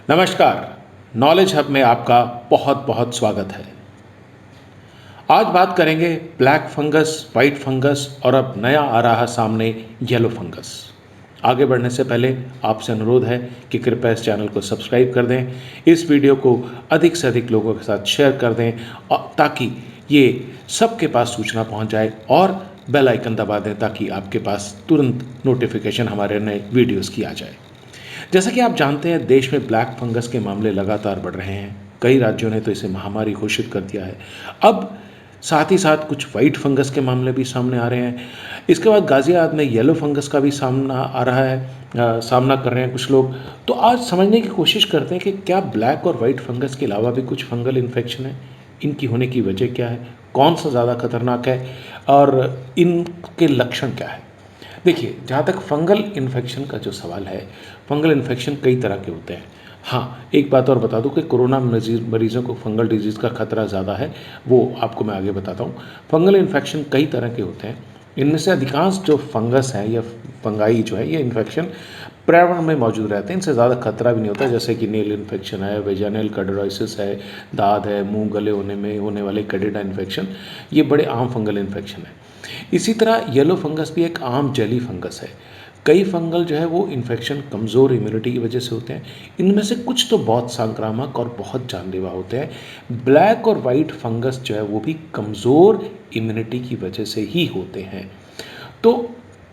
नमस्कार। Knowledge hub में आपका बहुत बहुत स्वागत है। आज बात करेंगे ब्लैक फंगस, वाइट फंगस और अब नया आ रहा सामने येलो फंगस। आगे बढ़ने से पहले आपसे अनुरोध है कि कृपया इस चैनल को सब्सक्राइब कर दें, इस वीडियो को अधिक से अधिक लोगों के साथ शेयर कर दें ताकि ये सबके पास सूचना पहुंच जाए और बेल आइकन दबा दें ताकि आपके पास तुरंत नोटिफिकेशन हमारे नए वीडियोस की आ जाए। जैसा कि आप जानते हैं, देश में ब्लैक फंगस के मामले लगातार बढ़ रहे हैं। कई राज्यों ने तो इसे महामारी घोषित कर दिया है। अब साथ ही साथ कुछ वाइट फंगस के मामले भी सामने आ रहे हैं। इसके बाद गाजियाबाद में येलो फंगस का भी सामना आ रहा है, सामना कर रहे हैं कुछ लोग। तो आज समझने की कोशिश करते हैं कि क्या ब्लैक और वाइट फंगस के अलावा भी कुछ फंगल इन्फेक्शन है, इनकी होने की वजह क्या है, कौन सा ज़्यादा खतरनाक है और इनके लक्षण क्या है। देखिए, जहाँ तक फंगल इन्फेक्शन का जो सवाल है, फंगल इन्फेक्शन कई तरह के होते हैं। हाँ, एक बात और बता दूं कि कोरोना मरीजों को फंगल डिजीज़ का खतरा ज़्यादा है, वो आपको मैं आगे बताता हूँ। फंगल इन्फेक्शन कई तरह के होते हैं। इनमें से अधिकांश जो फंगस है या फंगाई जो है, ये इन्फेक्शन पर्यावरण में मौजूद रहते हैं। इनसे ज़्यादा खतरा भी नहीं होता, जैसे कि नेल इन्फेक्शन है, वेजाइनल कार्डियोलाइसिस है, दाद है, मुंह गले होने में होने वाले कैंडिडा इन्फेक्शन, ये बड़े आम फंगल इन्फेक्शन है। इसी तरह येलो फंगस भी एक आम जैली फंगस है। कई फंगल जो है वो इन्फेक्शन कमज़ोर इम्यूनिटी की वजह से होते हैं। इनमें से कुछ तो बहुत संक्रामक और बहुत जानलेवा होते हैं। ब्लैक और वाइट फंगस जो है वो भी कमज़ोर इम्यूनिटी की वजह से ही होते हैं। तो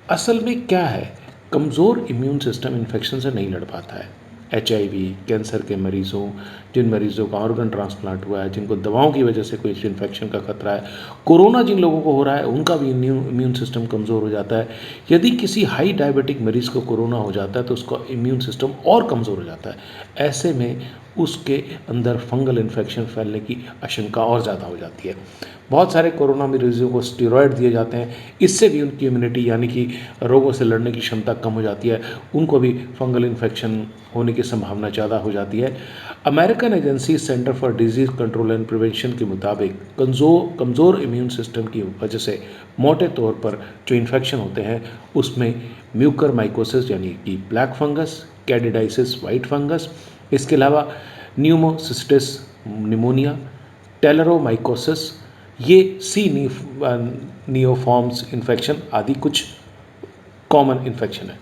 असल में क्या है, कमज़ोर इम्यून सिस्टम इन्फेक्शन से नहीं लड़ पाता है। HIV, कैंसर के मरीज़ों, जिन मरीज़ों का ऑर्गन ट्रांसप्लांट हुआ है, जिनको दवाओं की वजह से कोई इन्फेक्शन का खतरा है, कोरोना जिन लोगों को हो रहा है उनका भी इम्यून सिस्टम कमज़ोर हो जाता है। यदि किसी हाई डायबिटिक मरीज़ को कोरोना हो जाता है तो उसका इम्यून सिस्टम और कमज़ोर हो जाता है। ऐसे में उसके अंदर फंगल इन्फेक्शन फैलने की आशंका और ज़्यादा हो जाती है। बहुत सारे कोरोना मरीजों को स्टेरॉयड दिए जाते हैं, इससे भी उनकी इम्यूनिटी यानी कि रोगों से लड़ने की क्षमता कम हो जाती है, उनको भी फंगल इन्फेक्शन होने की संभावना ज़्यादा हो जाती है। American agency centre for disease control and prevention के मुताबिक कमज़ोर इम्यून सिस्टम की वजह से मोटे तौर पर जो इन्फेक्शन होते हैं उसमें म्यूकरमाइकोसिस यानी कि black fungus, candidiasis white fungus, इसके अलावा न्यूमोसिस्टिस निमोनिया, टेलरोमाइकोसिस, ये नियोफॉर्म्स इन्फेक्शन आदि कुछ कॉमन इन्फेक्शन है।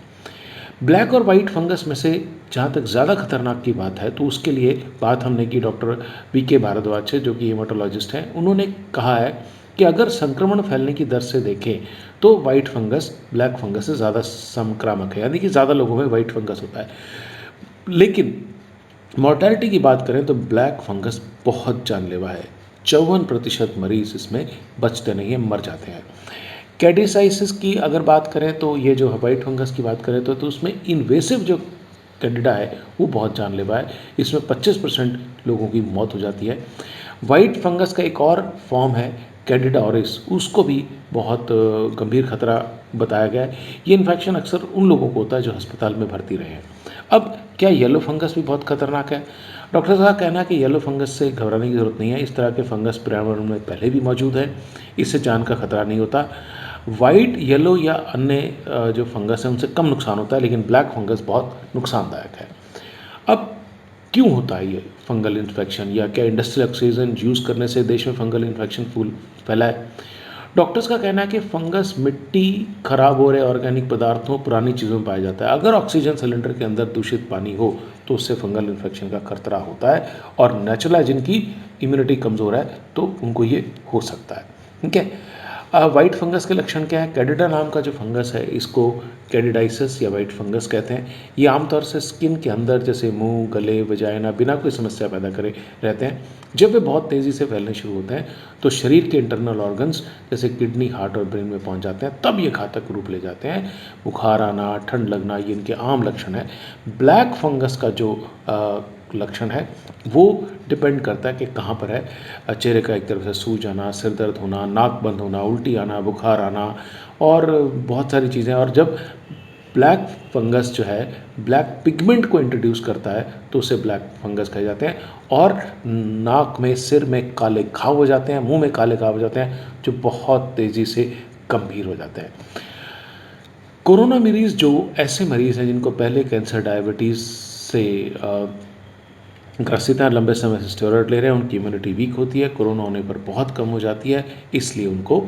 ब्लैक और वाइट फंगस में से जहाँ तक ज़्यादा खतरनाक की बात है तो उसके लिए बात हमने की डॉक्टर VK भारद्वाज से, जो कि हेमाटोलॉजिस्ट हैं। उन्होंने कहा है कि अगर संक्रमण फैलने की दर से देखें तो वाइट फंगस ब्लैक फंगस से ज़्यादा संक्रामक है, यानी कि ज़्यादा लोगों में वाइट फंगस होता है। लेकिन मॉर्टैलिटी की बात करें तो ब्लैक फंगस बहुत जानलेवा है। 54% मरीज इसमें बचते नहीं हैं, मर जाते हैं। कैडिसाइसिस की अगर बात करें तो ये जो वाइट फंगस की बात करें तो उसमें इन्वेसिव जो कैंडिडा है वो बहुत जानलेवा है। इसमें 25% लोगों की मौत हो जाती है। वाइट फंगस का एक और फॉर्म है कैंडिडा ऑरिस, उसको भी बहुत गंभीर खतरा बताया गया है। ये इन्फेक्शन अक्सर उन लोगों को होता है जो अस्पताल में भर्ती रहे हैं। अब क्या येलो फंगस भी बहुत खतरनाक है? डॉक्टर साहब का कहना है कि येलो फंगस से घबराने की ज़रूरत नहीं है। इस तरह के फंगस पर्यावरण में पहले भी मौजूद है, इससे जान का खतरा नहीं होता। वाइट, येलो या अन्य जो फंगस है उनसे कम नुकसान होता है, लेकिन ब्लैक फंगस बहुत नुकसानदायक है। अब क्यों होता है ये फंगल इन्फेक्शन, या क्या इंडस्ट्रियल ऑक्सीजन यूज़ करने से देश में फंगल इन्फेक्शन फैला है? डॉक्टर्स का कहना है कि फंगस मिट्टी, खराब हो रहे ऑर्गेनिक पदार्थों, पुरानी चीज़ों में पाया जाता है। अगर ऑक्सीजन सिलेंडर के अंदर दूषित पानी हो तो उससे फंगल इन्फेक्शन का खतरा होता है, और नेचुरल जिनकी इम्यूनिटी कमज़ोर है तो उनको ये हो सकता है। ठीक है। वाइट फंगस के लक्षण क्या है? कैंडिडा नाम का जो फंगस है इसको कैंडिडाइसिस या वाइट फंगस कहते हैं। ये आमतौर से स्किन के अंदर जैसे मुंह, गले, वजाइना बिना कोई समस्या पैदा करे रहते हैं। जब वे बहुत तेज़ी से फैलने शुरू होते हैं तो शरीर के इंटरनल ऑर्गन्स जैसे किडनी, हार्ट और ब्रेन में पहुंच जाते हैं, तब ये घातक रूप ले जाते हैं। बुखार आना, ठंड लगना, ये इनके आम लक्षण है। ब्लैक फंगस का जो लक्षण है वो डिपेंड करता है कि कहाँ पर है। चेहरे का एक तरफ से सूज आना, सिर दर्द होना, नाक बंद होना, उल्टी आना, बुखार आना और बहुत सारी चीज़ें। और जब ब्लैक फंगस जो है ब्लैक पिगमेंट को इंट्रोड्यूस करता है तो उसे ब्लैक फंगस कहे जाते हैं। और नाक में, सिर में काले घाव हो जाते हैं, मुंह में काले घाव हो जाते हैं जो बहुत तेज़ी से गंभीर हो जाते हैं। कोरोना मरीज़ जो ऐसे मरीज़ हैं जिनको पहले कैंसर, डायबिटीज़ से ग्रसित हैं, लंबे समय से स्टेरॉयड ले रहे हैं, उनकी इम्यूनिटी वीक होती है, कोरोना होने पर बहुत कम हो जाती है, इसलिए उनको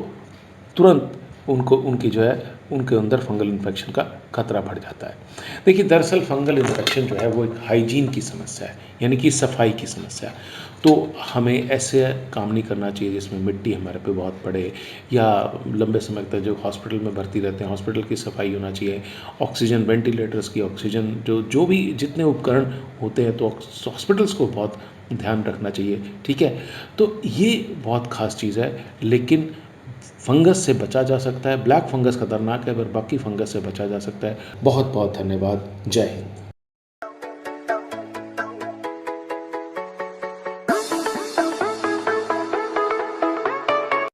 तुरंत उनको उनकी जो है उनके अंदर फंगल इन्फेक्शन का खतरा बढ़ जाता है। देखिए, दरअसल फंगल इन्फेक्शन जो है वो एक हाइजीन की समस्या है, यानी कि सफाई की समस्या है। तो हमें ऐसे काम नहीं करना चाहिए जिसमें मिट्टी हमारे पे बहुत पड़े, या लंबे समय तक जो हॉस्पिटल में भर्ती रहते हैं हॉस्पिटल की सफाई होना चाहिए, ऑक्सीजन वेंटिलेटर्स की, ऑक्सीजन जो जो भी जितने उपकरण होते हैं तो हॉस्पिटल्स को बहुत ध्यान रखना चाहिए, ठीक है। तो ये बहुत ख़ास चीज़ है, लेकिन फंगस से बचा जा सकता है। ब्लैक फंगस खतरनाक है, पर बाकी फंगस से बचा जा सकता है। बहुत बहुत धन्यवाद। जय हिंद।